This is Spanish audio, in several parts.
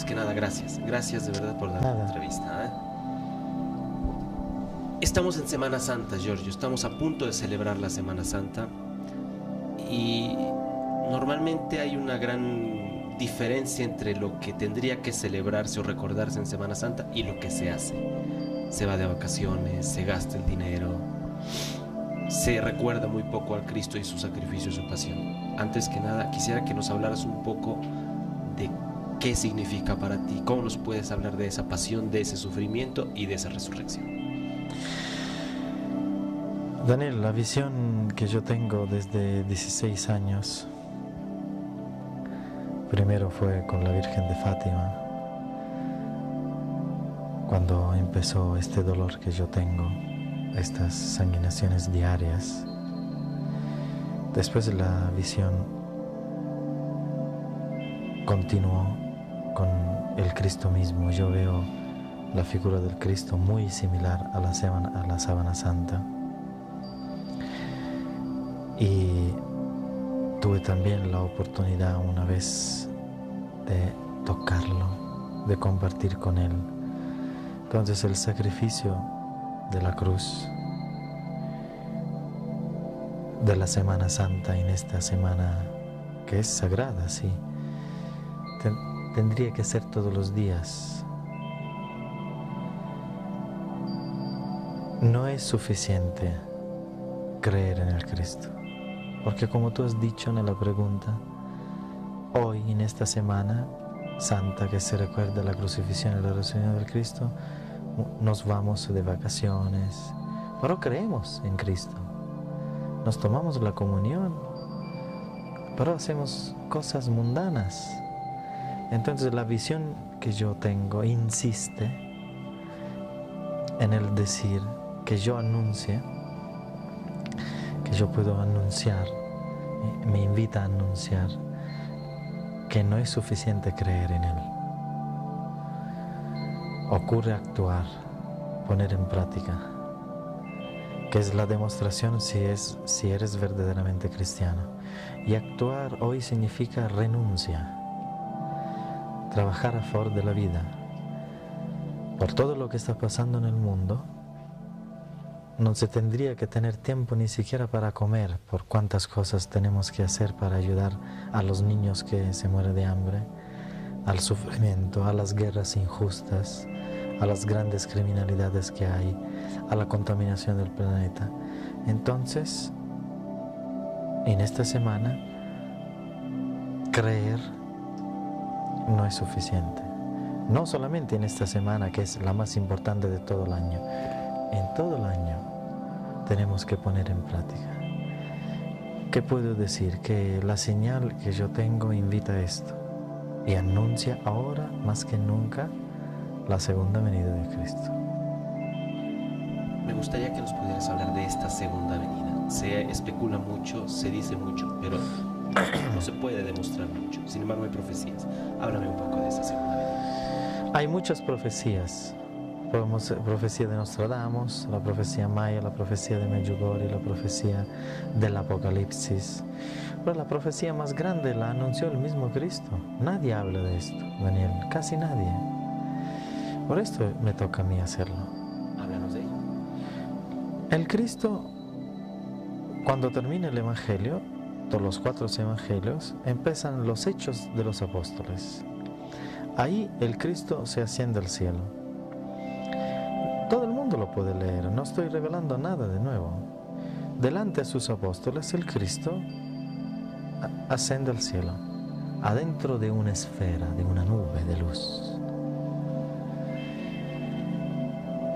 Antes que nada, gracias. Gracias de verdad por dar la Nada. entrevista. Estamos en Semana Santa, Giorgio. Estamos a punto de celebrar la Semana Santa. Y normalmente hay una gran diferencia entre lo que tendría que celebrarse o recordarse en Semana Santa y lo que se hace. Se va de vacaciones, se gasta el dinero, se recuerda muy poco al Cristo y su sacrificio y su pasión. Antes que nada, quisiera que nos hablaras un poco de qué significa para ti, cómo nos puedes hablar de esa pasión, de ese sufrimiento y de esa resurrección. Daniel, la visión que yo tengo desde 16 años, primero fue con la Virgen de Fátima, cuando empezó este dolor que yo tengo, estas sanguinaciones diarias. Después la visión continuó con el Cristo mismo. Yo veo la figura del Cristo muy similar a la sábana santa. Y tuve también la oportunidad una vez de tocarlo, de compartir con él. Entonces el sacrificio de la cruz, de la Semana Santa, en esta semana que es sagrada, sí, tendría que ser todos los días. No es suficiente creer en el Cristo, porque como tú has dicho en la pregunta, hoy en esta Semana Santa que se recuerda la crucifixión y la resurrección del Cristo, nos vamos de vacaciones, pero creemos en Cristo. Nos tomamos la comunión, pero hacemos cosas mundanas. Entonces la visión que yo tengo insiste en el decir que yo anuncie, que yo puedo anunciar, me invita a anunciar que no es suficiente creer en Él. Ocurre actuar, poner en práctica, que es la demostración si eres verdaderamente cristiano. Y actuar hoy significa renuncia, trabajar a favor de la vida. Por todo lo que está pasando en el mundo, no se tendría que tener tiempo ni siquiera para comer, por cuántas cosas tenemos que hacer para ayudar a los niños que se mueren de hambre, al sufrimiento, a las guerras injustas, a las grandes criminalidades que hay, a la contaminación del planeta. Entonces, en esta semana, creer no es suficiente. No solamente en esta semana, que es la más importante de todo el año. En todo el año tenemos que poner en práctica. ¿Qué puedo decir? Que la señal que yo tengo invita a esto y anuncia ahora más que nunca la segunda venida de Cristo. Me gustaría que nos pudieras hablar de esta segunda venida. Se especula mucho, se dice mucho, pero no se puede demostrar mucho. Sin embargo, hay profecías. Háblame un poco de esa segunda venida. Hay muchas profecías. Profecía de Nostradamus, la profecía maya, la profecía de Medjugorje, la profecía del Apocalipsis. Pero la profecía más grande la anunció el mismo Cristo. Nadie habla de esto, Daniel, casi nadie. Por esto me toca a mí hacerlo. Háblanos de ello. El Cristo, cuando termina el Evangelio, todos los 4 evangelios, empiezan los hechos de los apóstoles. Ahí el Cristo se asciende al cielo. Todo el mundo lo puede leer, no estoy revelando nada de nuevo. Delante de sus apóstoles, el Cristo asciende al cielo, adentro de una esfera, de una nube de luz.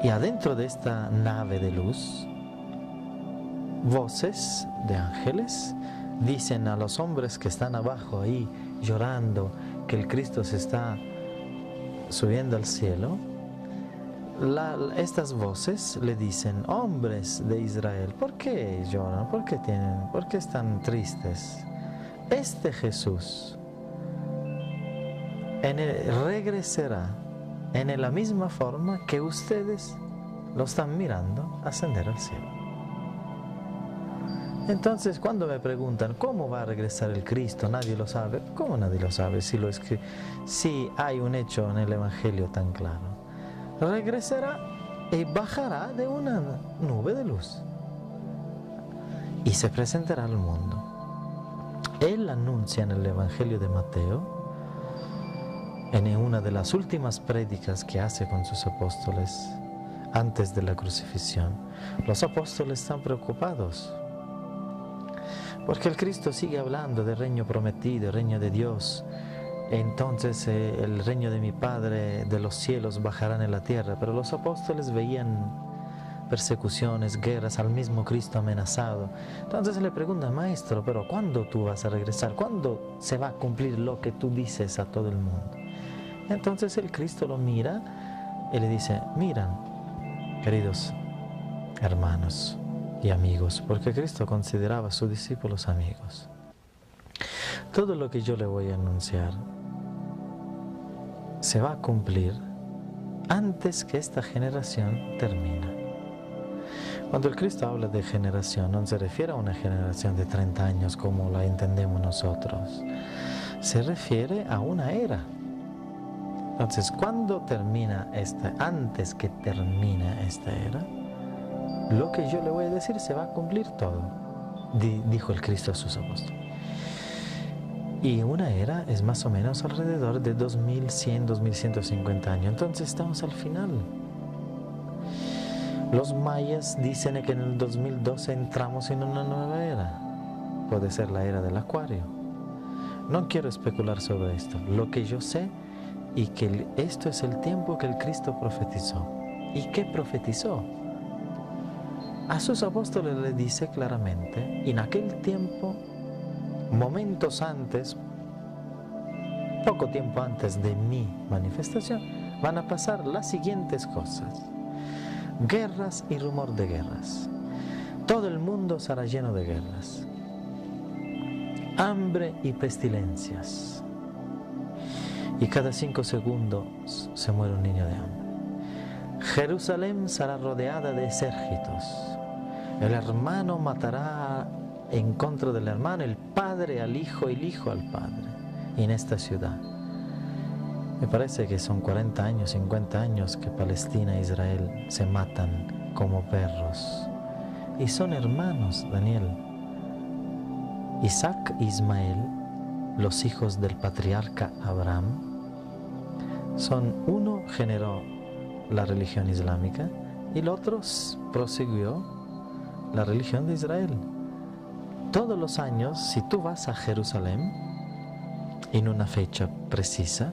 Y adentro de esta nave de luz, voces de ángeles dicen a los hombres que están abajo ahí llorando que el Cristo se está subiendo al cielo. Estas voces le dicen: hombres de Israel, ¿por qué lloran? ¿Por qué están tristes? Este Jesús regresará en la misma forma que ustedes lo están mirando ascender al cielo. Entonces, cuando me preguntan cómo va a regresar el Cristo, nadie lo sabe. ¿Cómo nadie lo sabe? Si hay un hecho en el Evangelio tan claro. Regresará y bajará de una nube de luz y se presentará al mundo. Él anuncia en el Evangelio de Mateo, en una de las últimas prédicas que hace con sus apóstoles antes de la crucifixión. Los apóstoles están preocupados porque el Cristo sigue hablando del reino prometido, el reino de Dios. Entonces el reino de mi Padre de los cielos bajará en la tierra. Pero los apóstoles veían persecuciones, guerras, al mismo Cristo amenazado. Entonces le preguntan: Maestro, pero ¿cuándo tú vas a regresar? ¿Cuándo se va a cumplir lo que tú dices a todo el mundo? Entonces el Cristo lo mira y le dice: miran, queridos hermanos y amigos, porque Cristo consideraba a sus discípulos amigos. Todo lo que yo le voy a anunciar se va a cumplir antes que esta generación termine. Cuando el Cristo habla de generación, no se refiere a una generación de 30 años como la entendemos nosotros. Se refiere a una era. Entonces, cuando termina antes que termine esta era, lo que yo le voy a decir se va a cumplir todo, dijo el Cristo a sus apóstoles. Y una era es más o menos alrededor de 2100, 2150 años. Entonces estamos al final. Los mayas dicen que en el 2012 entramos en una nueva era. Puede ser la era del Acuario. No quiero especular sobre esto. Lo que yo sé y que esto es el tiempo que el Cristo profetizó. ¿Y qué profetizó? A sus apóstoles le dice claramente: en aquel tiempo, momentos antes, poco tiempo antes de mi manifestación, van a pasar las siguientes cosas: guerras y rumor de guerras. Todo el mundo será lleno de guerras. Hambre y pestilencias. Y cada 5 segundos se muere un niño de hambre. Jerusalén será rodeada de ejércitos. El hermano matará en contra del hermano, el padre al hijo y el hijo al padre. En esta ciudad, me parece que son 40 años, 50 años que Palestina e Israel se matan como perros. Y son hermanos, Daniel. Isaac e Ismael, los hijos del patriarca Abraham, uno generó la religión islámica y el otro prosiguió la religión de Israel. Todos los años, si tú vas a Jerusalén, en una fecha precisa,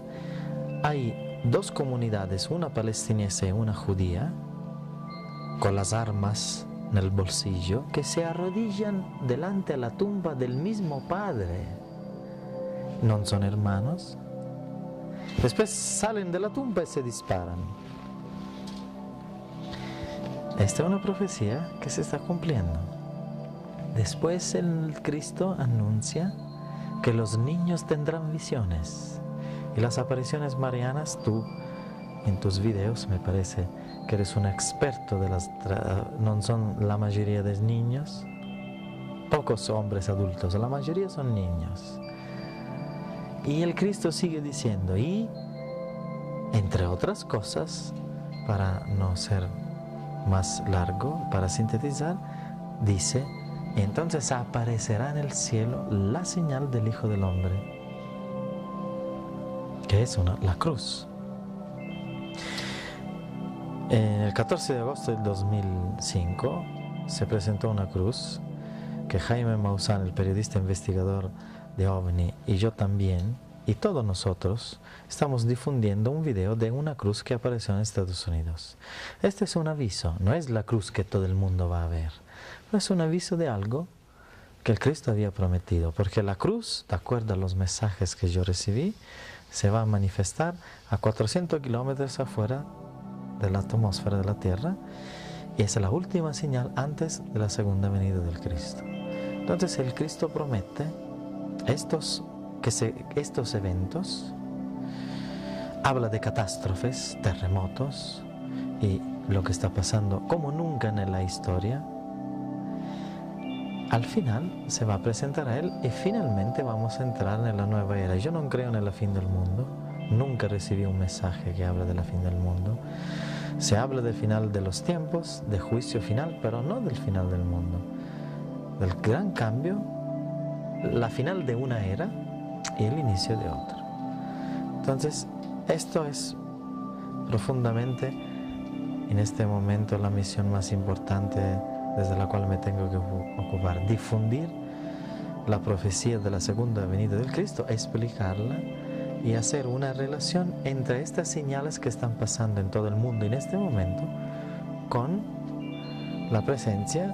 hay 2 comunidades, una palestinense y una judía, con las armas en el bolsillo, que se arrodillan delante de la tumba del mismo padre. ¿No son hermanos? Después salen de la tumba y se disparan. Esta es una profecía que se está cumpliendo. Después el Cristo anuncia que los niños tendrán visiones. Y las apariciones marianas, tú en tus videos me parece que eres un experto de no son la mayoría de niños, pocos hombres adultos, la mayoría son niños. Y el Cristo sigue diciendo, y entre otras cosas, para no ser más largo, para sintetizar, dice: entonces aparecerá en el cielo la señal del Hijo del Hombre, que es la cruz. El 14 de agosto del 2005 se presentó una cruz que Jaime Maussan, el periodista investigador de OVNI, y yo también, y todos nosotros, estamos difundiendo un video de una cruz que apareció en Estados Unidos. Este es un aviso, no es la cruz que todo el mundo va a ver, pero es un aviso de algo que el Cristo había prometido, porque la cruz, de acuerdo a los mensajes que yo recibí, se va a manifestar a 400 kilómetros afuera de la atmósfera de la Tierra, y es la última señal antes de la segunda venida del Cristo. Entonces el Cristo promete estos eventos, habla de catástrofes, terremotos y lo que está pasando como nunca en la historia. al final se va a presentar a Él y finalmente vamos a entrar en la nueva era. Yo no creo en el fin del mundo, nunca recibí un mensaje que habla del fin del mundo. Se habla del final de los tiempos, de juicio final, pero no del final del mundo. Del gran cambio, la final de una era y el inicio de otra. Entonces, esto es profundamente en este momento la misión más importante desde la cual me tengo que ocupar, difundir la profecía de la segunda venida del Cristo, explicarla y hacer una relación entre estas señales que están pasando en todo el mundo en este momento con la presencia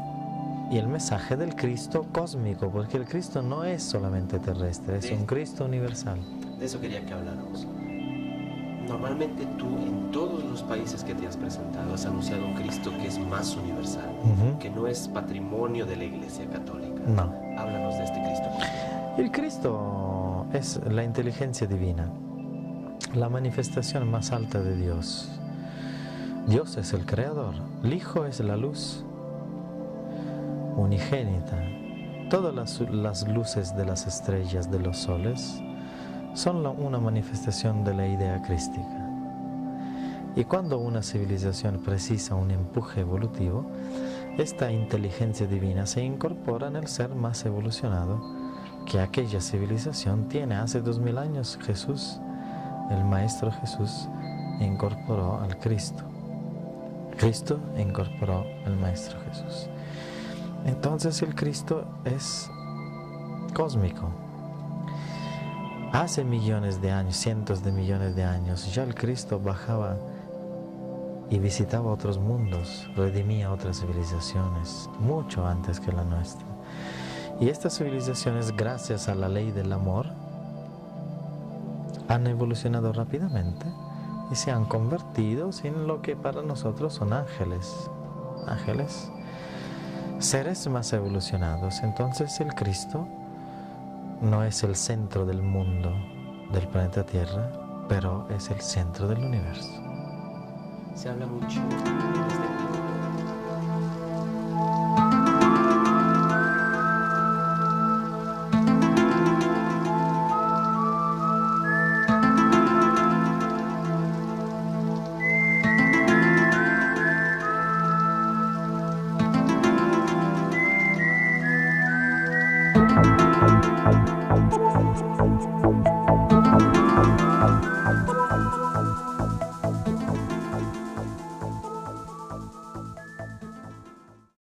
y el mensaje del Cristo cósmico, porque el Cristo no es solamente terrestre, es un Cristo universal. De eso quería que habláramos. Normalmente tú en todos los países que te has presentado has anunciado un Cristo que es más universal, que no es patrimonio de la Iglesia Católica. No. Háblanos de este Cristo. El Cristo es la inteligencia divina, la manifestación más alta de Dios. Dios es el creador, el Hijo es la luz unigénita. Todas las luces de las estrellas, de los soles, son una manifestación de la idea crística. Y cuando una civilización precisa un empuje evolutivo, esta inteligencia divina se incorpora en el ser más evolucionado que aquella civilización tiene. Hace 2000 años Jesús, el Maestro Jesús, incorporó al Cristo. Cristo incorporó al Maestro Jesús. Entonces el Cristo es cósmico. Hace millones de años, cientos de millones de años, ya el Cristo bajaba y visitaba otros mundos, redimía otras civilizaciones, mucho antes que la nuestra. Y estas civilizaciones, gracias a la ley del amor, han evolucionado rápidamente y se han convertido en lo que para nosotros son ángeles. Ángeles, seres más evolucionados. Entonces el Cristo no es el centro del mundo, del planeta Tierra, pero es el centro del universo. Se habla mucho de este